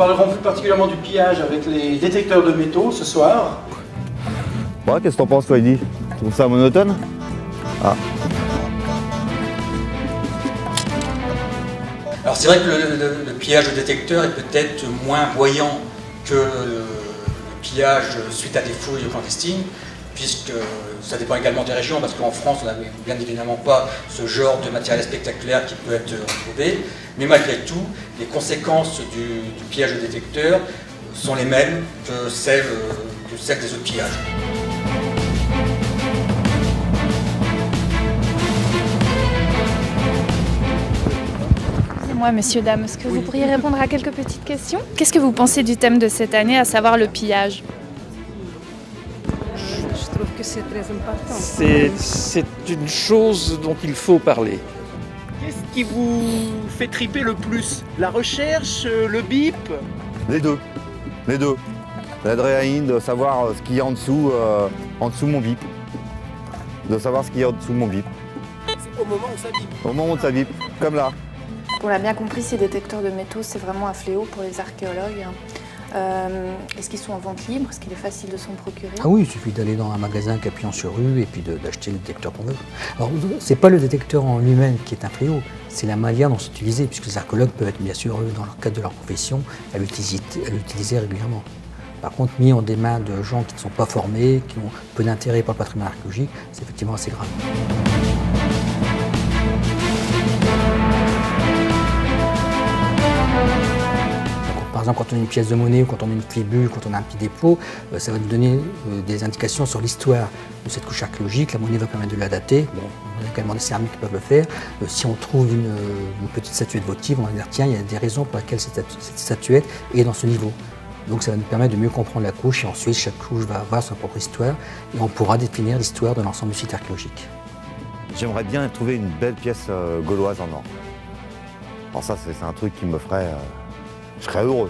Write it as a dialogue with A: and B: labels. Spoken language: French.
A: parlerons plus particulièrement du pillage avec les détecteurs de métaux ce soir.
B: Ouais, qu'est-ce que t'en penses, toi, Eddy? Tu trouves ça monotone? Ah.
C: Alors c'est vrai que le pillage de détecteur est peut-être moins voyant que le pillage suite à des fouilles clandestines, puisque ça dépend également des régions, parce qu'en France, on n'a bien évidemment pas ce genre de matériel spectaculaire qui peut être retrouvé. Mais malgré tout, les conséquences du pillage de détecteur sont les mêmes que celles des autres pillages.
D: Moi, messieurs, dames, est-ce que vous pourriez répondre à quelques petites questions? Qu'est-ce que vous pensez du thème de cette année, à savoir le pillage?
E: Je trouve que c'est très important.
F: C'est une chose dont il faut parler.
G: Qu'est-ce qui vous fait triper le plus? La recherche, le bip?
B: Les deux. Les deux. L'adrénaline, de savoir ce qu'il y a en dessous mon bip. De savoir ce qu'il y a en dessous mon bip.
G: C'est au moment où ça bip.
B: Au moment où ça bip, comme là.
H: On l'a bien compris, ces détecteurs de métaux, c'est vraiment un fléau pour les archéologues. Est-ce qu'ils sont en vente libre? Est-ce qu'il est facile de s'en procurer?
I: Ah oui, il suffit d'aller dans un magasin Capillon sur rue et puis d'acheter le détecteur qu'on veut. Alors, c'est pas le détecteur en lui-même qui est un fléau, c'est la manière dont c'est utilisé, puisque les archéologues peuvent être, bien sûr, dans le cadre de leur profession, à l'utiliser régulièrement. Par contre, mis en des mains de gens qui ne sont pas formés, qui ont peu d'intérêt pour le patrimoine archéologique, c'est effectivement assez grave. Par exemple, quand on a une pièce de monnaie ou quand on a une fibule, quand on a un petit dépôt, ça va nous donner des indications sur l'histoire de cette couche archéologique. La monnaie va permettre de la dater. Bon, on a également des céramiques qui peuvent le faire. Si on trouve une petite statuette votive, on va dire tiens, il y a des raisons pour lesquelles cette statuette est dans ce niveau. Donc ça va nous permettre de mieux comprendre la couche et ensuite chaque couche va avoir sa propre histoire et on pourra définir l'histoire de l'ensemble du site archéologique.
B: J'aimerais bien trouver une belle pièce gauloise en or. Alors ça, c'est un truc qui me ferait... je serais heureux.